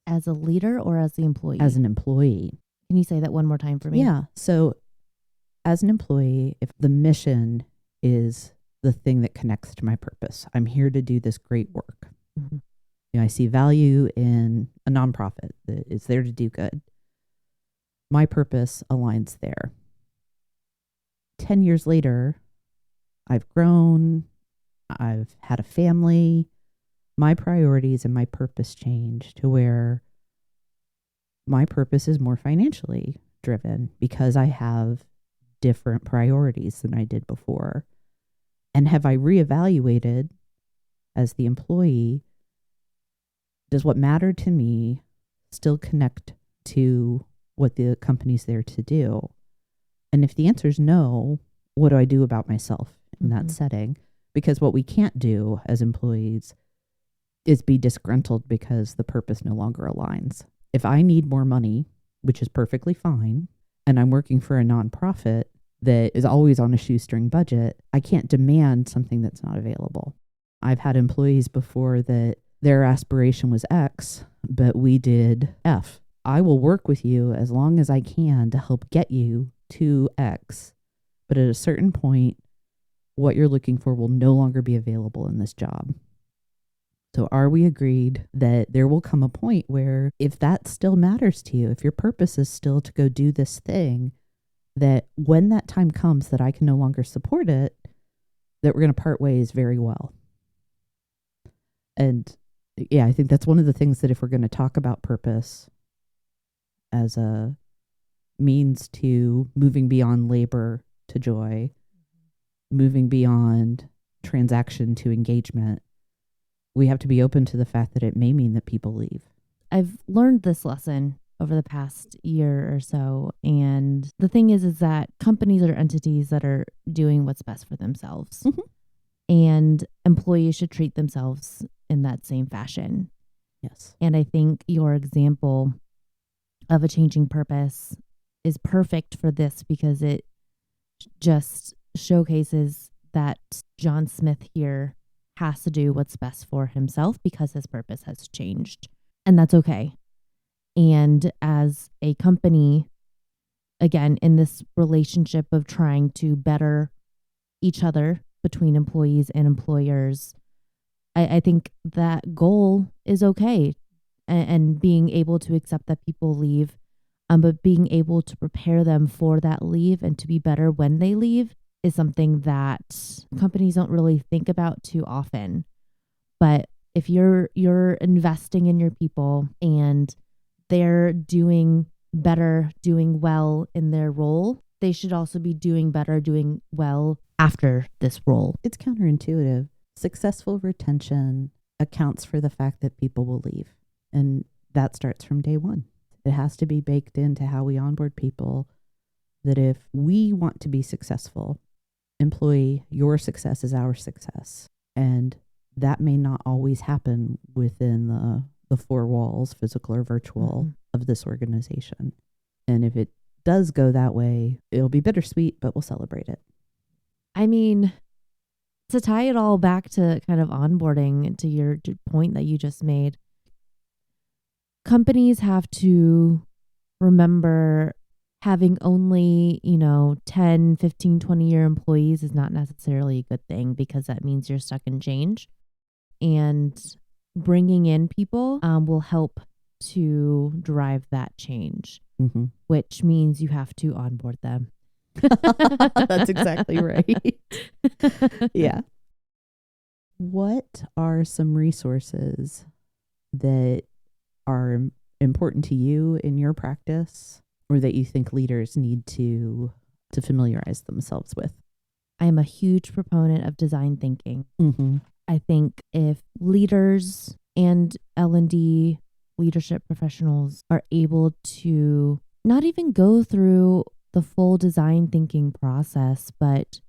S2: As a leader or as the employee?
S1: As an employee.
S2: Can you say that one more time for me?
S1: Yeah. So as an employee, if the mission is the thing that connects to my purpose, I'm here to do this great work. I see value in a nonprofit that is there to do good. My purpose aligns there. 10 years later, I've grown, I've had a family, my priorities and my purpose change to where my purpose is more financially driven because I have different priorities than I did before. And have I reevaluated as the employee, does what mattered to me still connect to what the company's there to do? And if the answer is no, what do I do about myself in that setting? Because what we can't do as employees is be disgruntled because the purpose no longer aligns. If I need more money, which is perfectly fine, and I'm working for a nonprofit that is always on a shoestring budget, I can't demand something that's not available. I've had employees before that their aspiration was X, but we did F. I will work with you as long as I can to help get you to X. But at a certain point, what you're looking for will no longer be available in this job. So are we agreed that there will come a point where if that still matters to you, if your purpose is still to go do this thing, that when that time comes that I can no longer support it, that we're going to part ways very well. And yeah, I think that's one of the things that if we're going to talk about purpose as a means to moving beyond labor to joy, moving beyond transaction to engagement, we have to be open to the fact that it may mean that people leave.
S2: I've learned this lesson over the past year or so. And the thing is that companies are entities that are doing what's best for themselves. And employees should treat themselves in that same fashion.
S1: Yes.
S2: And I think your example of a changing purpose is perfect for this because it just showcases that John Smith here has to do what's best for himself because his purpose has changed. And that's okay. And as a company, again, in this relationship of trying to better each other between employees and employers, I think that goal is okay. And being able to accept that people leave, but being able to prepare them for that leave and to be better when they leave is something that companies don't really think about too often. But if you're investing in your people and they're doing better, doing well in their role, they should also be doing better, doing well after this role.
S1: It's counterintuitive. Successful retention accounts for the fact that people will leave. And that starts from day one. It has to be baked into how we onboard people that if we want to be successful, employee, your success is our success. And that may not always happen within the four walls, physical or virtual, of this organization. And if it does go that way, it'll be bittersweet, but we'll celebrate it.
S2: I mean, to tie it all back to kind of onboarding, to your point that you just made, companies have to remember having only, 10, 15, 20-year employees is not necessarily a good thing, because that means you're stuck in change. And bringing in people will help to drive that change, which means you have to onboard them.
S1: That's exactly right. Yeah. What are some resources that are important to you in your practice, or that you think leaders need to familiarize themselves with?
S2: I am a huge proponent of design thinking. I think if leaders and L&D leadership professionals are able to not even go through the full design thinking process, but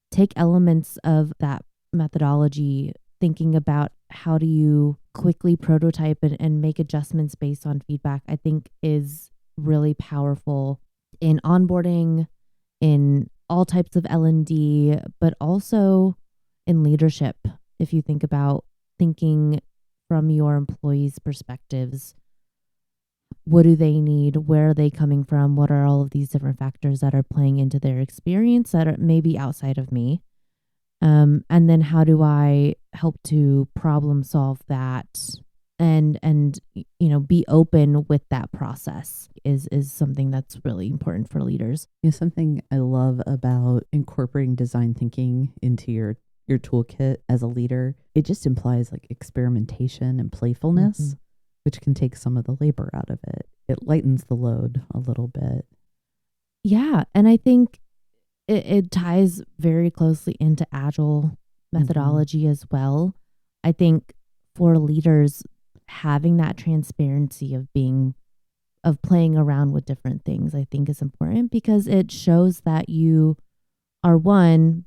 S2: take elements of that methodology, thinking about how do you quickly prototype and make adjustments based on feedback, I think is really powerful in onboarding, in all types of L&D, but also in leadership. If you think about thinking from your employees' perspectives, what do they need? Where are they coming from? What are all of these different factors that are playing into their experience that are maybe outside of me? And then how do I help to problem solve that and be open with that process is something that's really important for leaders.
S1: Something I love about incorporating design thinking into your toolkit as a leader, it just implies like experimentation and playfulness, which can take some of the labor out of it. It lightens the load a little bit.
S2: Yeah. And I think it ties very closely into agile methodology as well. I think for leaders, having that transparency of playing around with different things, I think is important, because it shows that you are, one,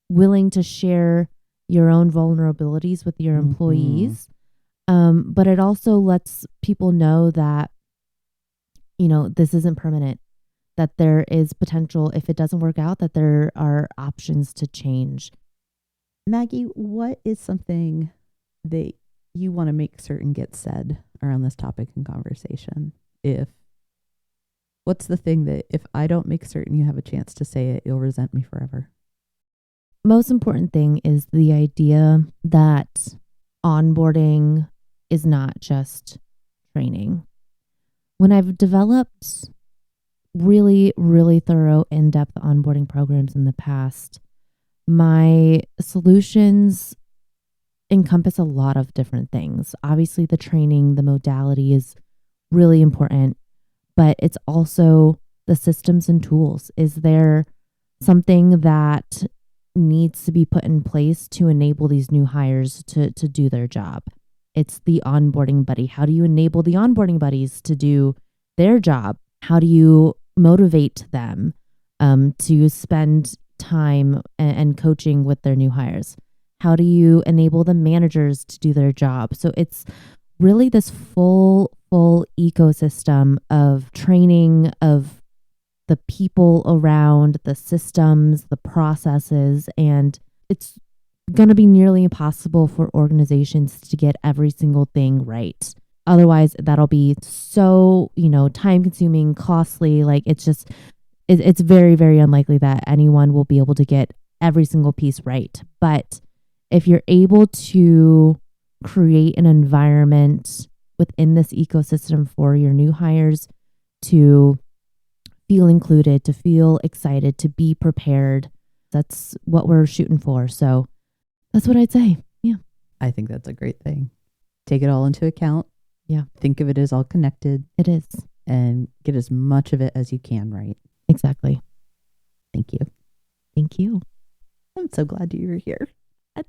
S2: willing to share your own vulnerabilities with your employees. But it also lets people know that, this isn't permanent, that there is potential, if it doesn't work out, that there are options to change.
S1: Maggie, what is something that you want to make certain gets said around this topic in conversation? What's the thing that if I don't make certain you have a chance to say it, you'll resent me forever?
S2: Most important thing is the idea that onboarding is not just training. When I've developed really, really thorough, in-depth onboarding programs in the past, my solutions encompass a lot of different things. Obviously, the training, the modality is really important, but it's also the systems and tools. Is there something that needs to be put in place to enable these new hires to do their job? It's the onboarding buddy. How do you enable the onboarding buddies to do their job? How do you motivate them to spend time and coaching with their new hires? How do you enable the managers to do their job? So it's really this full ecosystem of training, of the people around, the systems, the processes, and it's going to be nearly impossible for organizations to get every single thing right. Otherwise, that'll be so, time consuming, costly. Like it's very, very unlikely that anyone will be able to get every single piece right. But if you're able to create an environment within this ecosystem for your new hires to feel included, to feel excited, to be prepared, that's what we're shooting for. So that's what I'd say. Yeah.
S1: I think that's a great thing. Take it all into account.
S2: Yeah.
S1: Think of it as all connected.
S2: It is.
S1: And get as much of it as you can right.
S2: Exactly.
S1: Thank you.
S2: Thank you.
S1: I'm so glad you were here.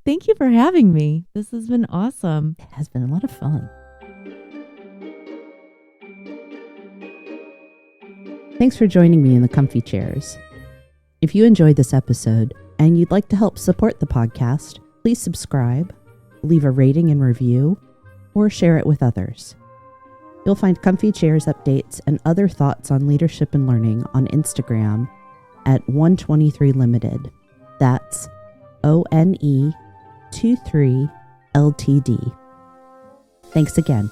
S2: Thank you for having me. This has been awesome.
S1: It has been a lot of fun. Thanks for joining me in the comfy chairs. If you enjoyed this episode and you'd like to help support the podcast, please subscribe, leave a rating and review, or share it with others. You'll find Comfy Chairs updates and other thoughts on leadership and learning on Instagram at 123limited. That's ONE23 LTD. Thanks again.